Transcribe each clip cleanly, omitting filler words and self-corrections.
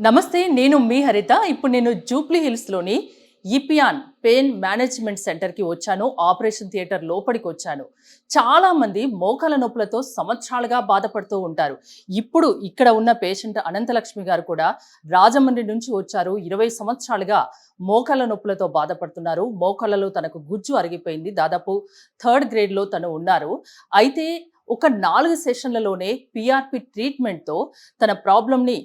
నమస్తే, నేను మీ హరిత. ఇప్పుడు నేను జూబ్లీ హిల్స్లోని ఈపియాన్ పెయిన్ మేనేజ్మెంట్ సెంటర్కి వచ్చాను. ఆపరేషన్ థియేటర్ లోపలికి వచ్చాను. చాలామంది మోకాల నొప్పులతో సంవత్సరాలుగా బాధపడుతూ ఉంటారు. ఇప్పుడు ఇక్కడ ఉన్న పేషెంట్ అనంతలక్ష్మి గారు కూడా రాజమండ్రి నుంచి వచ్చారు. 20 సంవత్సరాలుగా మోకాల నొప్పులతో బాధపడుతున్నారు. మోకాళ్ళలో తనకు గుజ్జు అరిగిపోయింది. దాదాపు 3rd గ్రేడ్లో తను ఉన్నారు. అయితే ఒక 4 సెషన్లలోనే పిఆర్పి ట్రీట్మెంట్తో తన ప్రాబ్లంని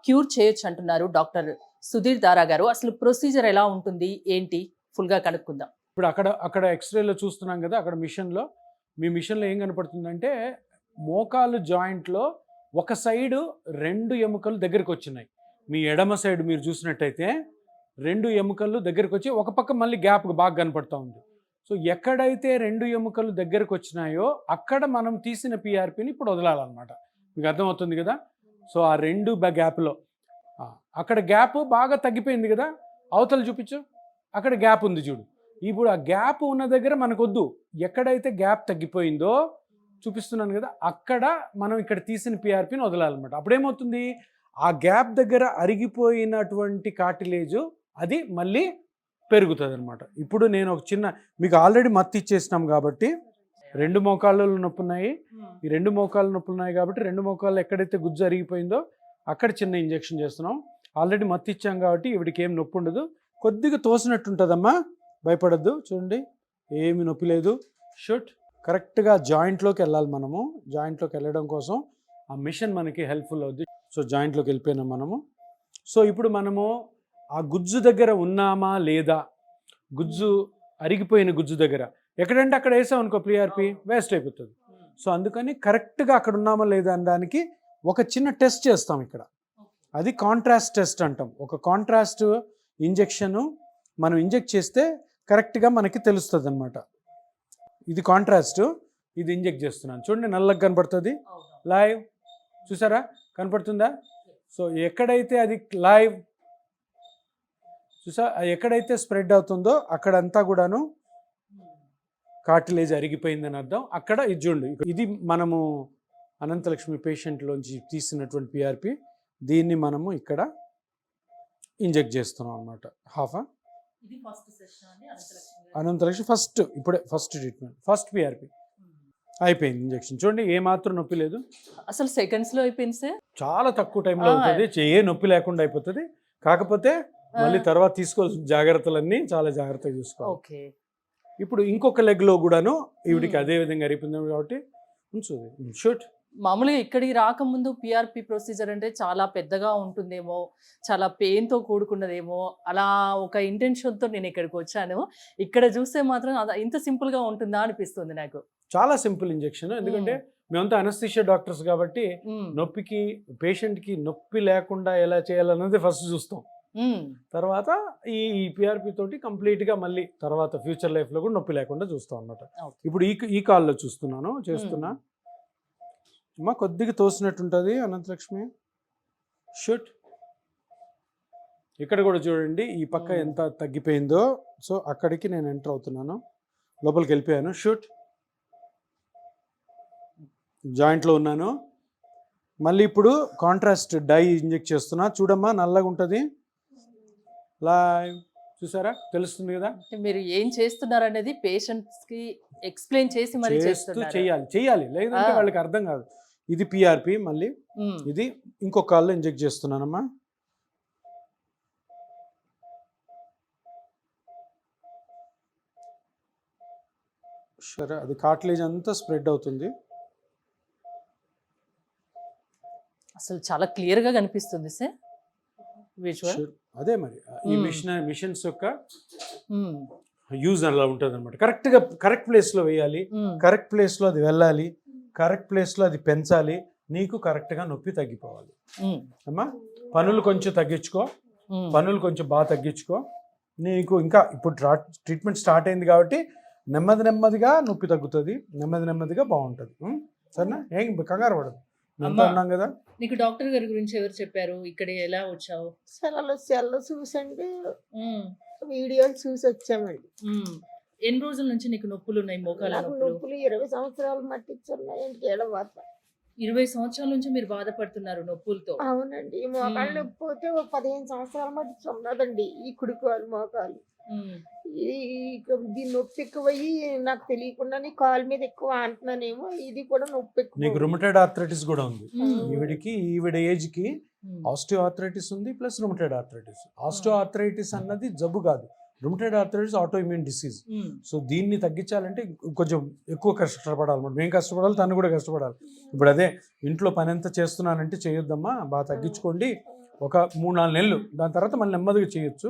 క్యూర్ చేయొచ్చు అంటున్నారు డాక్టర్ సుధీర్ దారా గారు. అసలు ప్రొసీజర్ ఎలా ఉంటుంది ఏంటి ఫుల్ గా కనుక్కుందాం. ఇప్పుడు అక్కడ ఎక్స్రేలో చూస్తున్నాం కదా, అక్కడ మిషన్లో మీ మిషన్లో ఏం కనపడుతుందంటే మోకాలు జాయింట్లో ఒక సైడు 2 ఎముకలు దగ్గరికి వచ్చినాయి. మీ ఎడమ సైడ్ మీరు చూసినట్టయితే 2 ఎముకలు దగ్గరికి వచ్చి ఒక పక్క మళ్ళీ గ్యాప్ బాగా కనపడుతూ ఉంది. సో ఎక్కడైతే 2 ఎముకలు దగ్గరకు వచ్చినాయో అక్కడ మనం తీసిన పిఆర్పిని ఇప్పుడు వదలాలన్నమాట. మీకు అర్థమవుతుంది కదా. సో ఆ 2 గ్యాప్లో అక్కడ గ్యాప్ బాగా తగ్గిపోయింది కదా, అవతల చూపించు, అక్కడ గ్యాప్ ఉంది చూడు. ఇప్పుడు ఆ గ్యాప్ ఉన్న దగ్గర మనకొద్దు, ఎక్కడైతే గ్యాప్ తగ్గిపోయిందో చూపిస్తున్నాను కదా, అక్కడ మనం ఇక్కడ తీసిన పిఆర్పిని వదలాలన్నమాట. అప్పుడేమవుతుంది, ఆ గ్యాప్ దగ్గర అరిగిపోయినటువంటి కార్టిలేజు అది మళ్ళీ పెరుగుతుంది అనమాట. ఇప్పుడు నేను ఒక చిన్న మీకు ఆల్రెడీ మత్తు ఇచ్చేసినాం కాబట్టి 2 మోకాళ్ళలో నొప్పి ఉన్నాయి. ఈ 2 మోకాళ్ళ నొప్పులు ఉన్నాయి కాబట్టి 2 మోకాళ్ళు ఎక్కడైతే గుజ్జు అరిగిపోయిందో అక్కడ చిన్న ఇంజెక్షన్ చేస్తున్నాం. ఆల్రెడీ మత్తు ఇచ్చాం కాబట్టి ఇవిడికి ఏం నొప్పి ఉండదు. కొద్దిగా తోసినట్టు ఉంటుందమ్మా, భయపడద్దు. చూడండి, ఏమి నొప్పి లేదు. షూట్ కరెక్ట్గా జాయింట్లోకి వెళ్ళాలి. మనము జాయింట్లోకి వెళ్ళడం కోసం ఆ మిషన్ మనకి హెల్ప్ఫుల్ అవుద్ది. సో జాయింట్లోకి వెళ్ళిపోయినాం మనము. సో ఇప్పుడు మనము ఆ గుజ్జు దగ్గర ఉన్నామా లేదా, గుజ్జు అరిగిపోయిన గుజ్జు దగ్గర ఎక్కడంటే అక్కడ వేసాం అనుకో పిఆర్పి వేస్ట్ అయిపోతుంది. సో అందుకని కరెక్ట్గా అక్కడ ఉన్నామా లేదా అనడానికి ఒక చిన్న టెస్ట్ చేస్తాం ఇక్కడ. అది కాంట్రాస్ట్ టెస్ట్ అంటాం. ఒక కాంట్రాస్ట్ ఇంజెక్షను మనం ఇంజెక్ట్ చేస్తే కరెక్ట్గా మనకి తెలుస్తుంది అనమాట. ఇది కాంట్రాస్ట్, ఇది ఇంజెక్ట్ చేస్తున్నాను. చూడండి, నల్లగా కనపడుతుంది. లైవ్ చూసారా, కనపడుతుందా? సో ఎక్కడైతే అది లైవ్ చూసా, ఎక్కడైతే స్ప్రెడ్ అవుతుందో అక్కడంతా కూడాను కార్టిలేజ్ అరిగిపోయిందని అర్థం. అక్కడ ఇది చూడండి, ఇది మనము అనంతలక్ష్మి పేషెంట్లోంచి తీసినటువంటి పిఆర్పి. దీన్ని మనము ఇక్కడ ఇంజెక్ట్ చేస్తున్నాం అనమాట. Ananthalakshmi first treatment, first PRP అయిపోయింది. ఇంజెక్షన్ చూడండి, ఏ మాత్రం నొప్పి లేదు. అసలు సెకండ్స్లో అయిపోయింది సార్. చాలా తక్కువ టైంలో అవుతుంది, ఏ నొప్పి లేకుండా అయిపోతుంది. కాకపోతే మళ్ళీ తర్వాత తీసుకోవాల్సిన జాగ్రత్తలన్నీ చాలా జాగ్రత్తగా చూసుకోవాలి. ఇప్పుడు ఇంకొక లెగ్లో కూడాను ఈవిడికి అదే విధంగా అరిపోయింది కాబట్టి షూట్. మామూలుగా ఇక్కడికి రాకముందు పిఆర్పి ప్రొసీజర్ అంటే చాలా పెద్దగా ఉంటుందేమో, చాలా పెయిన్తో కూడుకున్నదేమో, అలా ఒక ఇంటెన్షన్తో నేను ఇక్కడికి వచ్చాను. ఇక్కడ చూస్తే మాత్రం ఇంత సింపుల్గా ఉంటుందా అనిపిస్తుంది నాకు. చాలా సింపుల్ ఇంజెక్షన్. ఎందుకంటే మేమంతా అనస్థీషియా డాక్టర్స్ కాబట్టి నొప్పికి పేషెంట్కి నొప్పి లేకుండా ఎలా చేయాలన్నది ఫస్ట్ చూస్తాం. తర్వాత ఈ పిఆర్పి తోటి కంప్లీట్గా మళ్ళీ తర్వాత ఫ్యూచర్ లైఫ్లో కూడా నొప్పి లేకుండా చూస్తాం అనమాట. ఇప్పుడు ఈ కాల్లో చేస్తున్నా అమ్మా, కొద్దిగా తోసినట్టుంటుంది అనంతలక్ష్మి. షూట్. ఇక్కడ కూడా చూడండి, ఈ పక్క ఎంత తగ్గిపోయిందో. సో అక్కడికి నేను ఎంటర్ అవుతున్నాను, లోపలికి వెళ్ళిపోయాను. షూట్. జాయింట్లో ఉన్నాను. మళ్ళీ ఇప్పుడు కాంట్రాస్ట్ డై ఇంజెక్ట్ చేస్తున్నా. చూడమ్మా, నల్లగా ఉంటుంది. లైవ్ చూసారా, తెలుస్తుంది కదా. మీరు ఏం చేస్తున్నారు అనేది పేషెంట్స్ కి ఎక్స్ప్లెయిన్ చేసి మరి చేయాలి, లేదంటే వాళ్ళకి అర్థం కాదు. ఇది పిఆర్పి, మళ్ళీ ఇది ఇంకొక కాల్లో ఇంజెక్ట్ చేస్తున్నానమ్మా. సరే, అది కార్టిలేజ్ అంతా స్ప్రెడ్ అవుతుంది. అసలు చాలా క్లియర్గా కనిపిస్తుంది సార్ విజువల్. అదే మరి ఈ మిషన్స్ యొక్క యూజ్ అలా ఉంటుంది అనమాట. కరెక్ట్గా కరెక్ట్ ప్లేస్లో వేయాలి, కరెక్ట్ ప్లేస్లో అది వెళ్ళాలి, కరెక్ట్ ప్లేస్లో అది పెంచాలి. నీకు కరెక్ట్గా నొప్పి తగ్గిపోవాలి అమ్మా. పనులు కొంచెం తగ్గించుకో, పనులు కొంచెం బాగా తగ్గించుకో. నీకు ఇంకా ఇప్పుడు ట్రీట్మెంట్ స్టార్ట్ అయింది కాబట్టి నెమ్మదిగా నొప్పి తగ్గుతుంది, నెమ్మదిగా బాగుంటుంది. సరేనా, ఏం కంగారు పడదు. అన్నాం కదా. నీకు డాక్టర్ గారి గురించి ఎవరు చెప్పారు? ఇక్కడ ఎలా వచ్చావు? సెల్ చూసండి, వీడియోలు చూసి వచ్చామండి. ఎన్ని రోజుల నుంచి నీకు నొప్పులు ఉన్నాయి? మోకాల నొప్పులు 20 సంవత్సరాలు మట్టించున్నాయి. ఏడవాత 20 సంవత్సరాల నుంచి మీరు బాధపడుతున్నారు నొప్పులతో. అవునండి. ఈ మోకాలు మ్మ్. నొప్పి పోతే ఓ 15 సంవత్సరాల మధ్య ఉన్నదండి ఈ కుడికాలు మోకాలు. ఉమ్, ఈ దీని నొప్పి ఎక్కువయ్యి నాకు తెలియకుండానే కాలు మీద ఎక్కువ ఆంటున్నానేమో, ఇది కూడా నొప్పి నీకు ఎక్కువ. రుమటైడ్ ఆర్థరైటిస్ కూడా ఉంది. ఉమ్, ఈవిడ ఏజ్కి ఉమ్, ఆస్టియో ఆర్థరైటిస్ ఉంది plus rheumatoid arthritis. Osteoarthritis అన్నది జబ్బు కాదు, rheumatoid arthritis autoimmune disease. Um, so దీన్ని తగ్గించాలంటే కొంచెం ఎక్కువ కష్టపడాలి అన్నమాట. మేము కష్టపడాలి, తను కూడా కష్టపడాలి. ఇప్పుడు అదే ఇంట్లో పని ఎంత చేస్తున్నానంటే చేయొద్దమ్మా, బాగా తగ్గించుకోండి, ఒక 3-4 నెలలు, దాని తర్వాత మళ్ళీ నెమ్మదిగా చేయొచ్చు.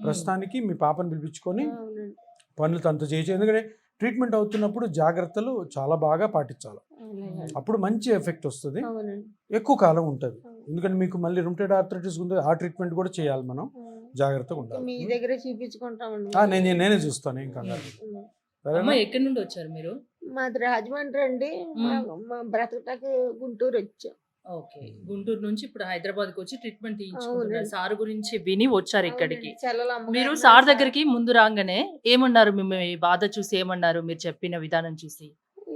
ప్రస్తుతానికి మీ పాపను పిలిపించుకొని అవునండి. పనులు తనతో చేయొచ్చు. ఎందుకంటే ట్రీట్మెంట్ అవుతున్నప్పుడు జాగ్రత్తలు చాలా బాగా పాటించాలి, అలాగే. అప్పుడు మంచి ఎఫెక్ట్ వస్తుంది, అవునండి. ఎక్కువ కాలం ఉంటుంది. ఎందుకంటే మీకు మళ్ళీ రుమటైడ్ ఆర్థరైటిస్ ఉంది, ఆ ట్రీట్మెంట్ కూడా చేయాలి, మనం జాగ్రత్తగా మీ ఉండాలి. దగ్గరే చూపించుకుంటామండి. నేనే చూస్తాను, ఏం కంగారు లేదు. అమ్మ సరేనా? ఎక్కడి నుండి వచ్చారు మీరు? మాది రాజమండ్రి అండి. మా బ్రతకటానికి గుంటూరు వచ్చాం. ఓకే, గుంటూరు నుంచి ఇప్పుడు హైదరాబాద్ కి వచ్చి ట్రీట్మెంట్ తీయించుకుంటున్నారు. అవునండి. సార్ గురించి విని వచ్చారు ఇక్కడికి. అవునండి. చెల్లెల అమ్మగారు మీరు ఉన్నారు సార్ సార్. దగ్గరికి ముందు రాగానే ఏమన్నారు? మీ బాధ చూసి ఏమన్నారు? మీరు చెప్పిన విధానం చూసి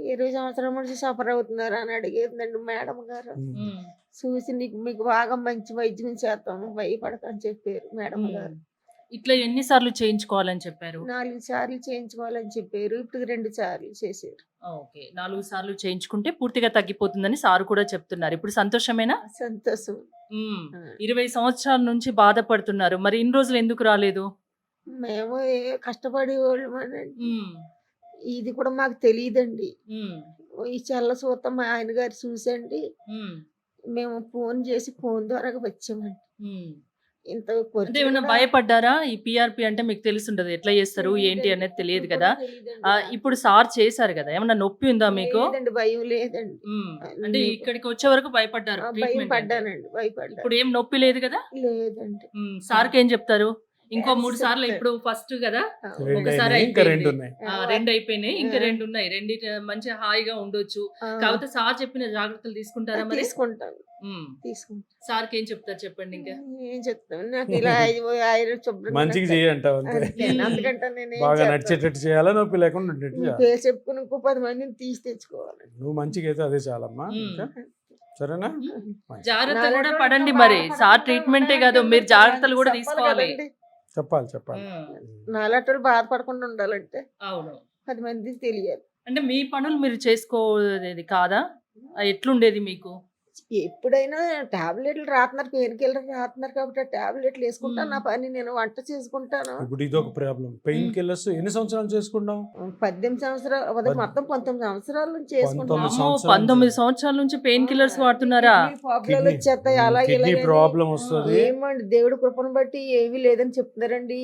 20 సంవత్సరాల నుంచి సఫర్ అవుతున్నారు అని అడిగేదండి మేడం గారు. ఉమ్, చూసి మీకు బాగా మంచి వైద్యం చేస్తాను, భయపడకని చెప్పారు మేడం ఉమ్. గారు. ఇట్లా ఎన్నిసార్లు చేయించుకోవాలని చెప్పారు? 4 సార్లు చేయించుకోవాలని చెప్పారు. ఇప్పుడు 2 సార్లు చేశారు. ఓకే, 4 సార్లు చేయించుకుంటే పూర్తిగా తగ్గిపోతుందని సార్ కూడా చెప్తున్నారు. ఇప్పుడు సంతోషమేనా? సంతోషం. ఉమ్, ఆ. 20 సంవత్సరాల నుంచి బాధపడుతున్నారు, మరి ఇన్ని రోజులు ఎందుకు రాలేదు? మేము కష్టపడేవాళ్ళం అనండి. ఉమ్, ఇది కూడా మాకు తెలియదండి. ఉమ్, ఈ చెల్ల సూతం మా ఆయన గారు చూసండి, ఉమ్, మేము ఫోన్ చేసి ఫోన్ ద్వారా వచ్చామండి. ఉమ్. ఇంత అంటే ఖర్చు ఏమైనా కూడా భయపడ్డారా? ఈ పిఆర్పి అంటే మీకు తెలుసుంటది, ఎట్లా చేస్తారు ఏంటి తెలియదండి. అనేది తెలియదు ఇప్పుడు కదా. కూడా తెలియదండి ఇప్పుడు సార్ చేశారు కదా, ఏమన్నా నొప్పి ఉందా మీకు? లేదండి, భయం లేదండి. ఉమ్, అంటే మీకు ఇక్కడికి వచ్చే వరకు భయపడ్డారు భయం ట్రీట్మెంట్ అంటే. పడ్డానండి, భయపడ్డాను. ఇప్పుడు ఏం నొప్పి లేదు కదా. లేదండి. సార్కి ఏం చెప్తారు? ఇంకో 3 సార్లు, చెప్తారు. ఇప్పుడు ఫస్ట్ కదా, రెండు ఒకసారి అయినాయి, ఇంకా అయిపోయింది. 2 ఉన్నాయి. 2 అయిపోయినాయి, ఇంకా ఆ. 2 ఉన్నాయి. రెండిటి మంచిగా హాయిగా ఉండొచ్చు. ఆ, కాకపోతే సార్ చెప్పిన జాగ్రత్తలు తీసుకుంటారా మరి? తీసుకుంటాను, ఉమ్, తీసుకుంటాను. సార్కి ఏం చెప్తారు చెప్పండి ఇంకా. ఏం చెప్తాను, నాకు ఇలా ఆయన శుభ్రంగా మంచిగా నాకు చేయంటావు అంతే. అంతే. అందుకంటే నేను బాగా నడిచేటట్టు చేయాలా, నొప్పి లేకుండా ఉండేట్టు మీ చేయాలి. పేరు చెప్పుకుని ఇంకో 10 మందిని తీసి తెచ్చుకోవాలి. నువ్వు మంచిగా అయితే అదే చాలమ్మా. ఉమ్. ఇంకా సరేనా? మంచిది. జాగ్రత్త నాలుగు కూడా రోజులు పడండి ఇంకా మరి. బాధపడకుండా సార్ ట్రీట్మెంటే కాదు, మీరు ఉండాలంటే జాగ్రత్తలు కూడా చెప్పాలి తీసుకోవాలి. కదండి. చెప్పాలి. ఉమ్, నాలాంటి బాధపడకుండా ఉండాలంటే అవును. 10 మందికి తెలియాలి. అంటే మీ పనులు మీరు చేసుకోలేదు కాదా? ఎట్లుండేది మీకు? ఎప్పుడైనా టాబ్లెట్లు రాస్తున్నారు, పెయిన్ కిల్లర్ రాస్తున్నారు కాబట్టి ఆ టాబ్లెట్లు వేసుకుంటాను. నా పని నేను వంట చేసుకుంటాను. ఇప్పుడు ఇది ఒక ప్రాబ్లం. పెయిన్ కిల్లర్స్ ఎన్ని సంవత్సరాలు చేసుకున్నాం? 18 సంవత్సరాలు మొత్తం 19 సంవత్సరాల నుంచి 19 చేసుకుంటాను. అమ్మో, సంవత్సరాలు 19 సంవత్సరాల నుంచి పెయిన్ కిల్లర్స్ వాడుతున్నారా? ప్రాబ్లం వచ్చేస్తాయి అలా కిడ్నీ ఇలా ప్రాబ్లం వస్తుంది. ఏమండి, దేవుడి కృపను బట్టి ఏమీ లేదని చెప్తున్నారండి.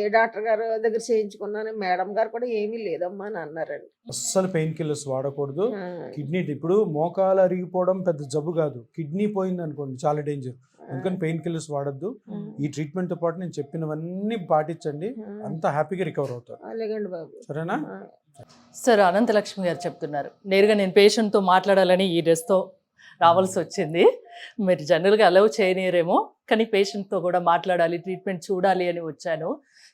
ఏ డాక్టర్ గారు దగ్గర చేయించుకున్నాను, మేడం గారు కూడా ఏమీ లేదమ్మా అని అన్నారండి. అస్సలు పెయిన్ కిల్లర్స్ వాడకూడదు. ఆ, కిడ్నీ ఇప్పుడు మోకాలు అరిగిపోవడం పెద్ద జబ్బు కాదు, కిడ్నీ పోయింది అనుకోండి చాలా డేంజర్. అందుకని పెయిన్ కిల్లర్స్ వాడద్దు. ఆ, ఈ ట్రీట్మెంట్ తో పాటు నేను చెప్పినవన్నీ పాటించండి, ఆ. అంతా హ్యాపీగా రికవర్ అవుతారు. అలాగండి బాబు. సరేనా? ఆ, సార్ అనంతలక్ష్మి గారు చెప్తున్నారు, నేరుగా నేను పేషెంట్తో మాట్లాడాలని ఈ డ్రెస్తో రావాల్సి వచ్చింది. మీరు జనరల్గా అలౌ చేయనీరేమో, కానీ పేషెంట్తో కూడా మాట్లాడాలి, ట్రీట్మెంట్ చూడాలి అని వచ్చాను.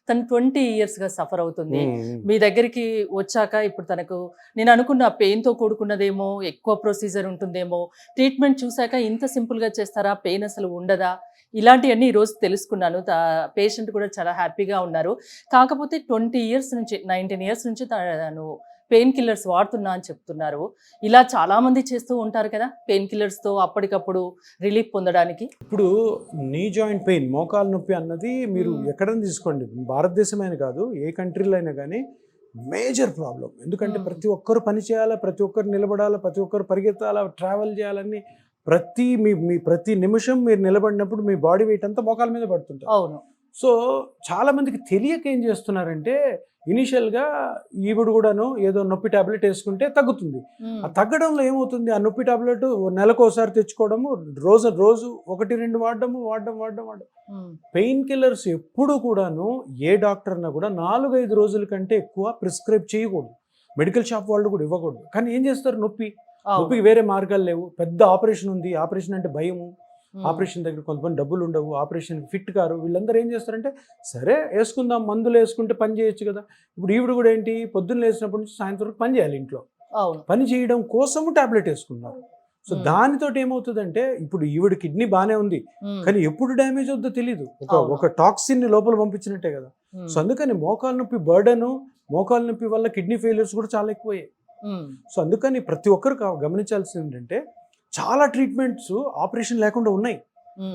తను 20 ఇయర్స్గా సఫర్ అవుతుంది. మీ దగ్గరికి వచ్చాక ఇప్పుడు తనకు నేను అనుకున్న పెయిన్తో కూడుకున్నదేమో, ఎక్కువ ప్రొసీజర్ ఉంటుందేమో, ట్రీట్మెంట్ చూశాక ఇంత సింపుల్గా చేస్తారా, పెయిన్ అసలు ఉండదా, ఇలాంటివన్నీ ఈరోజు తెలుసుకున్నాను. పేషెంట్ కూడా చాలా హ్యాపీగా ఉన్నారు. కాకపోతే 20 ఇయర్స్ నుంచి 19 ఇయర్స్ నుంచి తను పెయిన్ కిల్లర్స్ వాడుతున్నా అని చెప్తున్నారు. ఇలా చాలామంది చేస్తూ ఉంటారు కదా పెయిన్ కిల్లర్స్తో అప్పటికప్పుడు రిలీఫ్ పొందడానికి. ఇప్పుడు నీ జాయింట్ పెయిన్, మోకాలు నొప్పి అన్నది మీరు ఎక్కడైనా తీసుకోండి, భారతదేశమైన కాదు ఏ కంట్రీలో అయినా కానీ మేజర్ ప్రాబ్లం. ఎందుకంటే ప్రతి ఒక్కరు పని చేయాలా, ప్రతి ఒక్కరు నిలబడాలా, ప్రతి ఒక్కరు పరిగెత్తాలా, ట్రావెల్ చేయాలని మీ ప్రతి నిమిషం మీరు నిలబడినప్పుడు మీ బాడీ వెయిట్ అంతా మోకాల మీద పడుతుంటారు. అవును. సో చాలా మందికి తెలియక ఏం చేస్తున్నారంటే, ఇనీషియల్గా ఈవిడ కూడాను ఏదో నొప్పి టాబ్లెట్ వేసుకుంటే తగ్గుతుంది. ఆ తగ్గడంలో ఏమవుతుంది, ఆ నొప్పి టాబ్లెట్ నెలకోసారి తెచ్చుకోవడము, రోజు 1-2 వాడడం. పెయిన్ కిల్లర్స్ ఎప్పుడు కూడాను ఏ డాక్టర్ అన్నా కూడా 4-5 రోజుల కంటే ఎక్కువ ప్రిస్క్రైబ్ చేయకూడదు. మెడికల్ షాప్ వాళ్ళు కూడా ఇవ్వకూడదు. కానీ ఏం చేస్తారు, నొప్పికి వేరే మార్గాలు లేవు, పెద్ద ఆపరేషన్ ఉంది, ఆపరేషన్ అంటే భయము, ఆపరేషన్ దగ్గర కొంతమంది డబ్బులు ఉండవు, ఆపరేషన్కి ఫిట్ కారు, వీళ్ళందరూ ఏం చేస్తారంటే సరే వేసుకుందాం, మందులు వేసుకుంటే పని చేయొచ్చు కదా. ఇప్పుడు ఈవిడ కూడా ఏంటి, పొద్దున్న లేచినప్పటి నుంచి సాయంత్రం వరకు పని చేయాలి ఇంట్లో, అవును. పని చేయడం కోసము టాబ్లెట్ వేసుకున్నారు. సో దానితో ఏమవుతుందంటే ఇప్పుడు ఈవిడ కిడ్నీ బాగానే ఉంది, కానీ ఎప్పుడు డ్యామేజ్ అవుతుందో తెలియదు. ఒక టాక్సిన్ ని లోపల పంపించినట్టే కదా. సో అందుకని మోకాలు నొప్పి బర్డెన్, మోకాలు నొప్పి వల్ల కిడ్నీ ఫెయిల్యూర్స్ కూడా చాలా ఎక్కువయ్యాయి. సో అందుకని ప్రతి ఒక్కరు గమనించాల్సింది ఏంటంటే చాలా ట్రీట్మెంట్స్ ఆపరేషన్ లేకుండా ఉన్నాయి.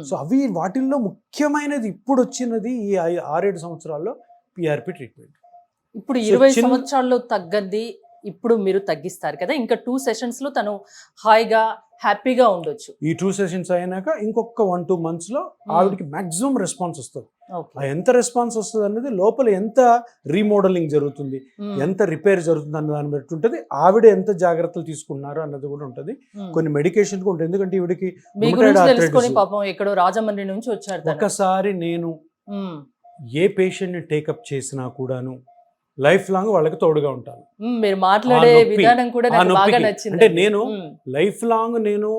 సో అవి వాటిల్లో ముఖ్యమైనది ఇప్పుడు వచ్చినది ఈ 6-7 సంవత్సరాల్లో పిఆర్పి ట్రీట్మెంట్. ఇప్పుడు 20 సంవత్సరాల్లో తగ్గంది ఇప్పుడు మీరు తగ్గిస్తారు కదా, ఇంకా 2 సెషన్స్ లో తను హాయిగా హ్యాపీగా ఉండొచ్చు. ఈ 2 సెషన్స్ అయినాక ఇంకొక 1-2 months లో ఆవిడకి మాక్సిమం రెస్పాన్స్ వస్తుంది. ఎంత రెస్పాన్స్ వస్తుంది అనేది లోపల ఎంత రీమోడలింగ్ జరుగుతుంది, ఎంత రిపేర్ జరుగుతుంది అన్న దాన్ని బట్టి ఉంటుంది. ఆవిడ ఎంత జాగ్రత్తలు తీసుకున్నారు అన్నది కూడా ఉంటుంది. కొన్ని మెడికేషన్ కూడా ఉంటుంది. ఎందుకంటే ఈవిడికి పాపం ఎక్కడో రాజమండ్రి నుంచి వచ్చారు. ఒకసారి నేను ఏ పేషెంట్ ని టేకప్ చేసినా కూడాను లైఫ్ లాంగ్ వాళ్ళకి తోడుగా ఉంటాను. మీరు మాట్లాడే విధానం కూడా నాకు బాగా నచ్చింది. అంటే నేను లైఫ్ లాంగ్ నేను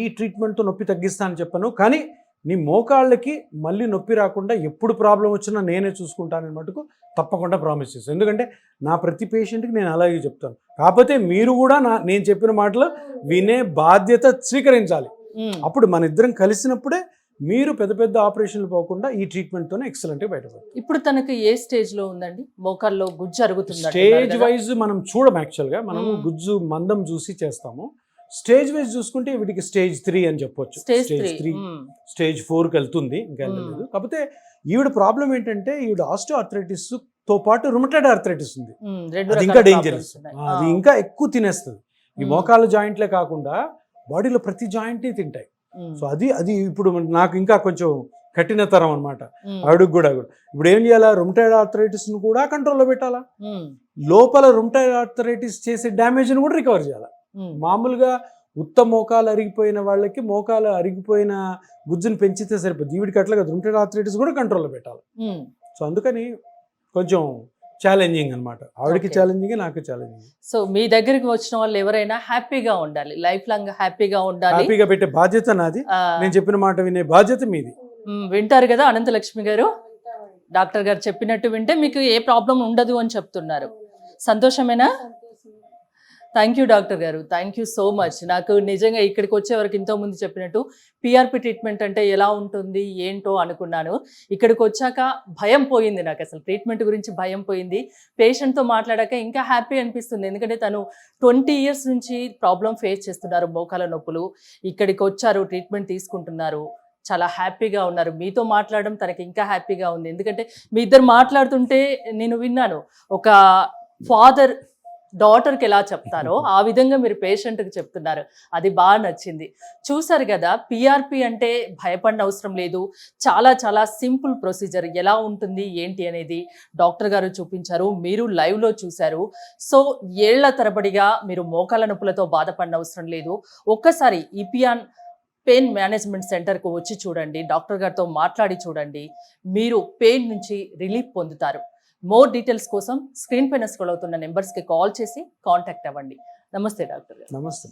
ఈ ట్రీట్మెంట్ తో నొప్పి తగ్గిస్తానని చెప్పాను, కానీ నీ మోకాళ్ళకి మళ్ళీ నొప్పి రాకుండా ఎప్పుడు ప్రాబ్లం వచ్చినా నేనే చూసుకుంటానని మటుకు తప్పకుండా ప్రామిస్ చేస్తాను. ఎందుకంటే నా ప్రతి పేషెంట్కి నేను అలాగే చెప్తాను. కాకపోతే మీరు కూడా నేను చెప్పిన మాటలు వినే బాధ్యత స్వీకరించాలి. అప్పుడు మన ఇద్దరం కలిసినప్పుడే మీరు పెద్ద పెద్ద ఆపరేషన్లు పోకుండా ఈ ట్రీట్మెంట్ తోనే ఎక్సలెంట్ గా బయటపడతారు. ఇప్పుడు తనకి ఏ స్టేజ్ లో ఉందండి? మోకాల్లో గుజ్జు అరుగుతుంది. స్టేజ్ వైజ్ మనం చూడం, యాక్చువల్ గా మనము గుజ్జు మందం చూసి చేస్తాము. స్టేజ్ వైజ్ చూసుకుంటే వీటికి స్టేజ్ 3 అని చెప్పొచ్చు. స్టేజ్ 3 స్టేజ్ 4కి వెళ్తుంది, ఇంకా వెళ్ళలేదు. కాకపోతే ఈవిడ ప్రాబ్లం ఏంటంటే ఈవిడ ఆస్టియోఆర్థరైటిస్ తో పాటు రుమటైడ్ ఆర్థరైటిస్ ఉంది. అది ఇంకా డేంజరస్, అది ఇంకా ఎక్కువ తినేస్తుంది. ఈ మోకాళ్ళ జాయింట్లే కాకుండా బాడీలో ప్రతి జాయింట్ తింటాయి. సో అది ఇప్పుడు నాకు ఇంకా కొంచెం కఠినతరం అనమాట. ఆవిడకి కూడా ఇప్పుడు ఏం చేయాలా, రుమటైడ్ ఆర్థరైటిస్ ను కూడా కంట్రోల్లో పెట్టాలా, లోపల రుమటైడ్ ఆర్థరైటిస్ చేసే డ్యామేజ్ ని కూడా రికవర్ చేయాలా. మామూలుగా మోకాలు అరిగిపోయిన వాళ్ళకి మోకాలు అరిగిపోయిన గుజ్జును పెంచితే సరిపోతుంది. ఈవిడికి అట్లా కదా, రుమటైడ్ ఆర్థరైటిస్ కూడా కంట్రోల్లో పెట్టాలి. సో అందుకని కొంచెం ఛాలెంజింగ్ అనమాట. ఆవిడకి ఛాలెంజింగ్, నాకు ఛాలెంజింగ్. సో మీ దగ్గరికి వచ్చిన వాళ్ళు ఎవరైనా హ్యాపీగా ఉండాలి, లైఫ్ లాంగ్ హ్యాపీగా ఉండాలి. హ్యాపీగా పెట్టే బాధ్యత నాది, నేను చెప్పిన మాట వినే బాధ్యత మీది. వింటారు కదా అనంతలక్ష్మి గారు, డాక్టర్ గారు చెప్పినట్టు వింటే మీకు ఏ ప్రాబ్లం ఉండదు అని చెప్తున్నారు. సంతోషమేనా? థ్యాంక్ యూ డాక్టర్ గారు, థ్యాంక్ యూ సో మచ్. నాకు నిజంగా ఇక్కడికి వచ్చే వరకు ఇంతకుముందు చెప్పినట్టు పిఆర్పి ట్రీట్మెంట్ అంటే ఎలా ఉంటుంది ఏంటో అనుకున్నాను. ఇక్కడికి వచ్చాక భయం పోయింది, నాకు అసలు ట్రీట్మెంట్ గురించి భయం పోయింది. పేషెంట్తో మాట్లాడాక ఇంకా హ్యాపీ అనిపిస్తుంది. ఎందుకంటే తను 20 years నుంచి ప్రాబ్లం ఫేస్ చేస్తున్నారు, మోకాల నొప్పులు. ఇక్కడికి వచ్చారు, ట్రీట్మెంట్ తీసుకుంటున్నారు, చాలా హ్యాపీగా ఉన్నారు. మీతో మాట్లాడడం తనకి ఇంకా హ్యాపీగా ఉంది. ఎందుకంటే మీ ఇద్దరు మాట్లాడుతుంటే నేను విన్నాను, ఒక ఫాదర్ డాటర్కి ఎలా చెప్తారో ఆ విధంగా మీరు పేషెంట్కి చెప్తున్నారు. అది బాగా నచ్చింది. చూసారు కదా, పిఆర్పి అంటే భయపడిన అవసరం లేదు. చాలా చాలా సింపుల్ ప్రొసీజర్. ఎలా ఉంటుంది ఏంటి అనేది డాక్టర్ గారు చూపించారు, మీరు లైవ్లో చూశారు. సో ఏళ్ల తరబడిగా మీరు మోకాల నొప్పులతో బాధపడిన అవసరం లేదు. ఒక్కసారి ఇపియాన్ పెయిన్ మేనేజ్మెంట్ సెంటర్కు వచ్చి చూడండి, డాక్టర్ గారితో మాట్లాడి చూడండి, మీరు పెయిన్ నుంచి రిలీఫ్ పొందుతారు. మోర్ డీటెయిల్స్ కోసం స్క్రీన్ పైన స్క్రోల్ అవుతున్న నెంబర్స్కి కాల్ చేసి కాంటాక్ట్ అవ్వండి. నమస్తే డాక్టర్ గారు. నమస్తే.